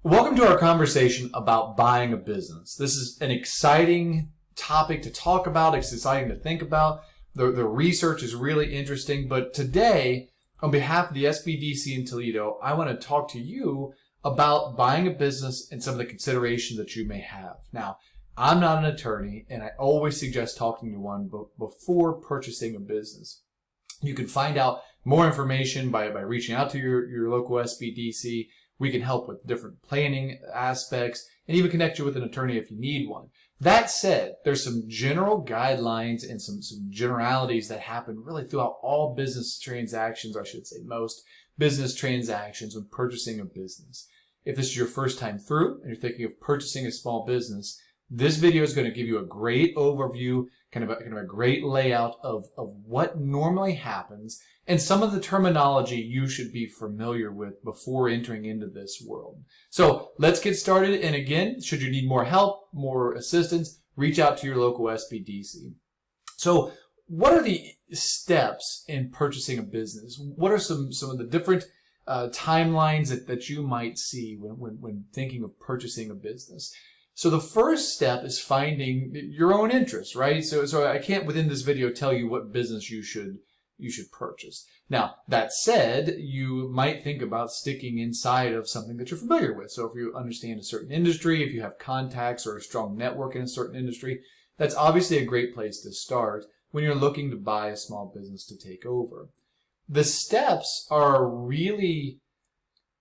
Welcome to our conversation about buying a business. This is an exciting topic to talk about. It's exciting to think about. The research is really interesting. But today, on behalf of the SBDC in Toledo, I want to talk to you about buying a business and some of the considerations that you may have. Now, I'm not an attorney, and I always suggest talking to one before purchasing a business. You can find out more information by reaching out to your local SBDC. We can help with different planning aspects and even connect you with an attorney if you need one. That said, there's some general guidelines and some generalities that happen really throughout all business transactions, or I should say most business transactions when purchasing a business. If this is your first time through and you're thinking of purchasing a small business, this video is going to give you a great overview, kind of a great layout of what normally happens and some of the terminology you should be familiar with before entering into this world. So let's get started. And again, should you need more help, more assistance, reach out to your local SBDC. So what are the steps in purchasing a business? What are some of the different timelines that you might see when thinking of purchasing a business? So the first step is finding your own interest, right? So I can't within this video tell you what business you should purchase. Now, that said, you might think about sticking inside of something that you're familiar with. So if you understand a certain industry, if you have contacts or a strong network in a certain industry, that's obviously a great place to start when you're looking to buy a small business to take over. The steps are really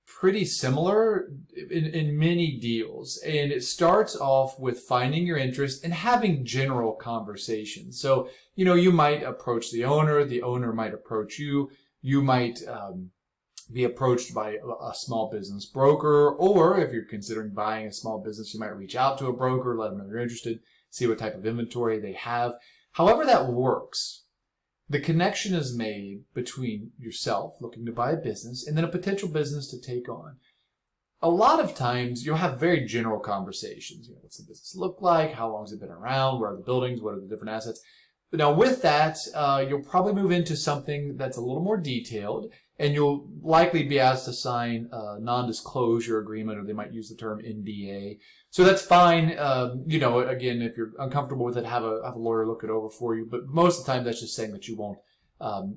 pretty similar in many deals. And it starts off with finding your interest and having general conversations. So, you might approach the owner might approach you, you might be approached by a small business broker, or if you're considering buying a small business, you might reach out to a broker, let them know you're interested, see what type of inventory they have. However that works, the connection is made between yourself looking to buy a business and then a potential business to take on. A lot of times you'll have very general conversations. What's the business look like? How long has it been around? Where are the buildings? What are the different assets? Now with that, you'll probably move into something that's a little more detailed, and you'll likely be asked to sign a non-disclosure agreement, or they might use the term NDA. So that's fine. Again, if you're uncomfortable with it, have a lawyer look it over for you. But most of the time, that's just saying that you won't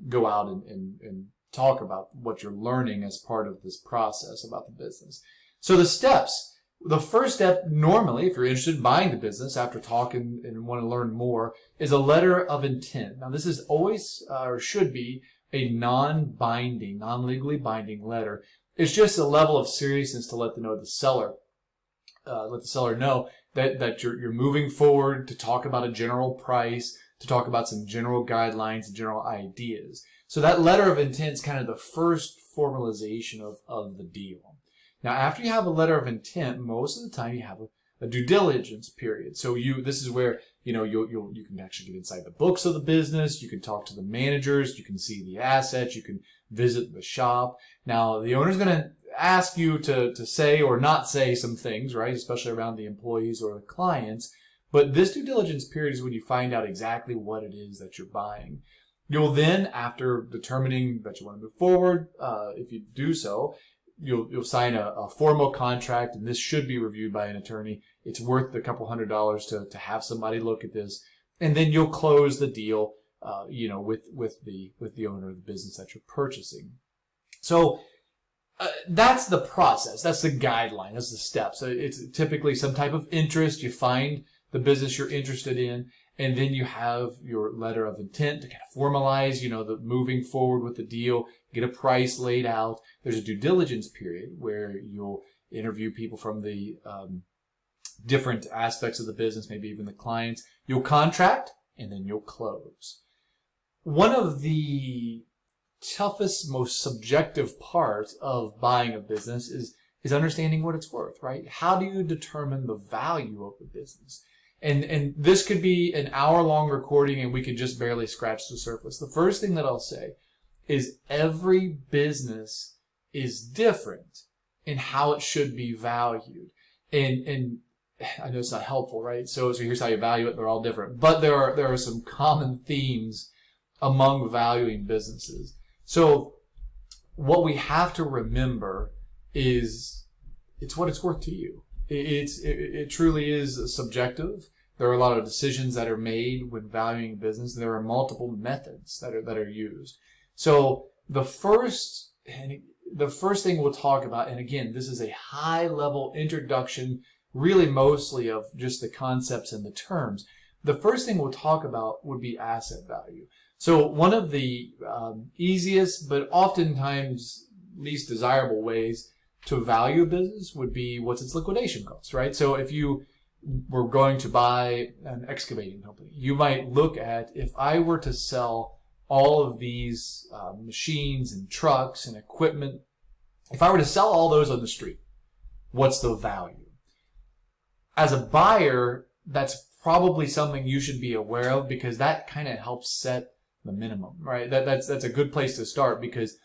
go out and talk about what you're learning as part of this process about the business. So the steps. The first step, normally, if you're interested in buying the business after talking and want to learn more, is a letter of intent. Now, this is always, or should be, a non-binding, non-legally binding letter. It's just a level of seriousness to let the seller know that you're moving forward to talk about a general price, to talk about some general guidelines and general ideas. So that letter of intent is kind of the first formalization of the deal. Now, after you have a letter of intent, most of the time you have a due diligence period. So this is where you can actually get inside the books of the business. You can talk to the managers. You can see the assets. You can visit the shop. Now, the owner's going to ask you to say or not say some things, right? Especially around the employees or the clients. But this due diligence period is when you find out exactly what it is that you're buying. You'll then, after determining that you want to move forward, if you do so, you'll sign a formal contract, and this should be reviewed by an attorney. It's worth a couple $100s to have somebody look at this, and then you'll close the deal, with the owner of the business that you're purchasing. So that's the process. That's the guideline. That's the steps. So it's typically some type of interest. You find the business you're interested in, and then you have your letter of intent to kind of formalize, the moving forward with the deal, get a price laid out. There's a due diligence period where you'll interview people from the different aspects of the business, maybe even the clients. You'll contract, and then you'll close. One of the toughest, most subjective part of buying a business is understanding what it's worth, right? How do you determine the value of the business? And this could be an hour-long recording, and we could just barely scratch the surface. The first thing that I'll say is every business is different in how it should be valued. And I know it's not helpful, right? So here's how you value it. They're all different. But there are some common themes among valuing businesses. So what we have to remember is it's what it's worth to you. It truly is subjective. There are a lot of decisions that are made when valuing business. There are multiple methods that are used. So the first thing we'll talk about, and again, this is a high level introduction, really mostly of just the concepts and the terms. The first thing we'll talk about would be asset value. So one of the easiest, but oftentimes least desirable ways to value a business would be what's its liquidation cost, right? So if you were going to buy an excavating company, you might look at, if I were to sell all of these machines and trucks and equipment, if I were to sell all those on the street, what's the value? As a buyer, that's probably something you should be aware of, because that kind of helps set the minimum, right? That's a good place to start, because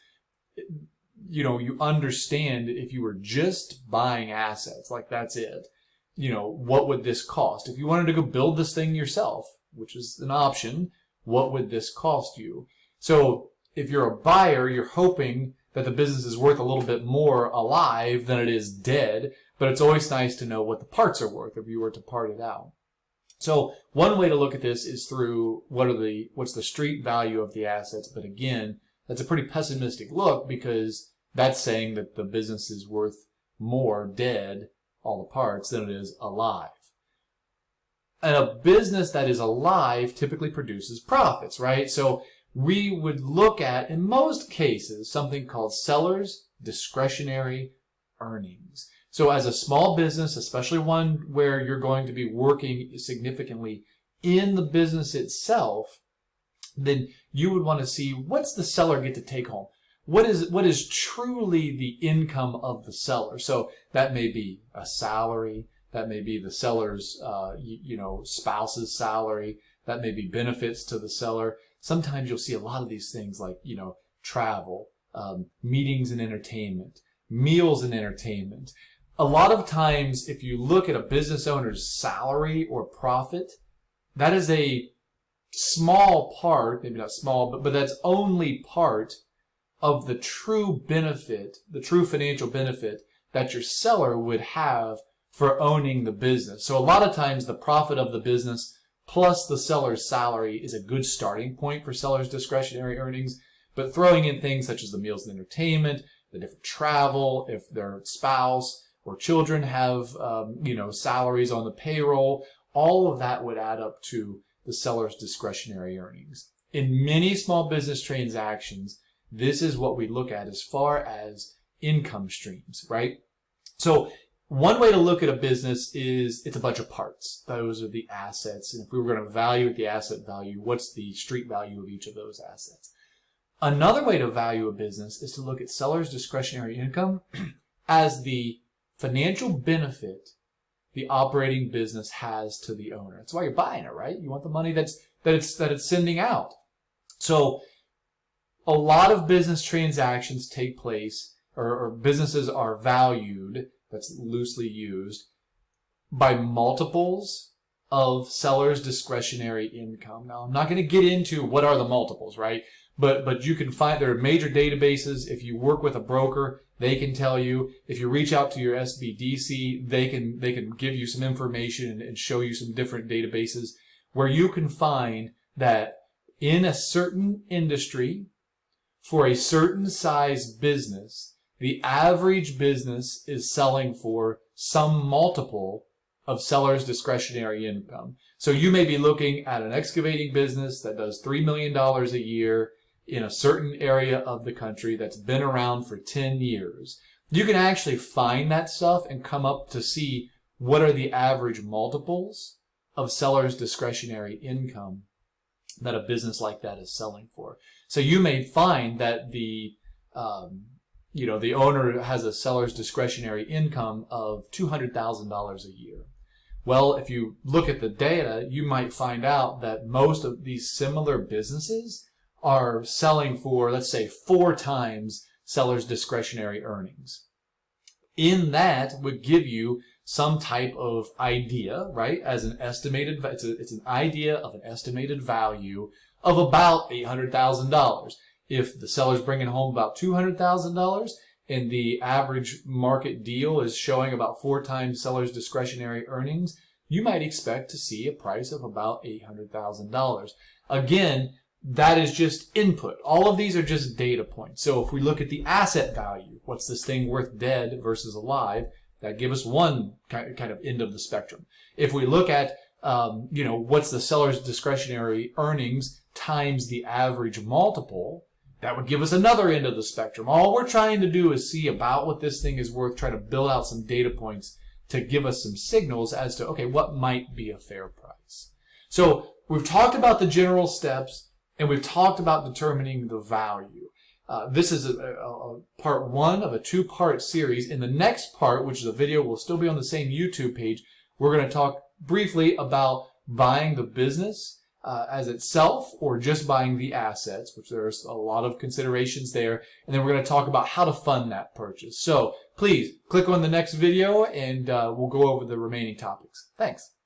you understand, if you were just buying assets, like that's it, what would this cost? If you wanted to go build this thing yourself, which is an option, what would this cost you? So if you're a buyer, you're hoping that the business is worth a little bit more alive than it is dead, but it's always nice to know what the parts are worth if you were to part it out. So one way to look at this is through what's the street value of the assets, but again, that's a pretty pessimistic look, because that's saying that the business is worth more dead, all the parts, than it is alive. And a business that is alive typically produces profits, right? So we would look at, in most cases, something called seller's discretionary earnings. So as a small business, especially one where you're going to be working significantly in the business itself, then you would want to see, what's the seller get to take home? What is truly the income of the seller? So that may be a salary, that may be the seller's spouse's salary, that may be benefits to the seller. Sometimes you'll see a lot of these things like travel, meetings and entertainment, meals and entertainment. A lot of times, if you look at a business owner's salary or profit, that is a small part, maybe not small, but that's only part of the true benefit, the true financial benefit that your seller would have for owning the business. So a lot of times the profit of the business plus the seller's salary is a good starting point for seller's discretionary earnings, but throwing in things such as the meals and entertainment, the different travel, if their spouse or children have salaries on the payroll, all of that would add up to the seller's discretionary earnings. In many small business transactions, this is what we look at as far as income streams, right? So one way to look at a business is it's a bunch of parts. Those are the assets. And if we were going to value the asset value, what's the street value of each of those assets? Another way to value a business is to look at seller's discretionary income as the financial benefit the operating business has to the owner. That's why you're buying it, right? You want the money that it's sending out. So a lot of business transactions take place, or businesses are valued, that's loosely used, by multiples of seller's discretionary income. Now, I'm not going to get into what are the multiples, right? But you can find, there are major databases. If you work with a broker, they can tell you. If you reach out to your SBDC, they can give you some information and show you some different databases where you can find that in a certain industry, for a certain size business, the average business is selling for some multiple of seller's discretionary income. So you may be looking at an excavating business that does $3 million a year in a certain area of the country that's been around for 10 years. You can actually find that stuff and come up to see what are the average multiples of seller's discretionary income that a business like that is selling for. So you may find that the owner has a seller's discretionary income of $200,000 a year. Well, if you look at the data, you might find out that most of these similar businesses are selling for, let's say, 4 times seller's discretionary earnings. In that would give you some type of idea, right? As an estimated, it's an idea of an estimated value of about $800,000. If the seller's bringing home about $200,000 and the average market deal is showing about 4 times seller's discretionary earnings, you might expect to see a price of about $800,000. Again, that is just input. All of these are just data points. So if we look at the asset value, what's this thing worth dead versus alive, that gives us one kind of end of the spectrum. If we look at, what's the seller's discretionary earnings times the average multiple, that would give us another end of the spectrum. All we're trying to do is see about what this thing is worth, try to build out some data points to give us some signals as to, okay, what might be a fair price. So we've talked about the general steps, and we've talked about determining the value. This is a part 1 of a 2-part series. In the next part, which is a video, will still be on the same YouTube page, we're going to talk briefly about buying the business as itself, or just buying the assets, which there's a lot of considerations there. And then we're going to talk about how to fund that purchase. So please click on the next video, and we'll go over the remaining topics. Thanks.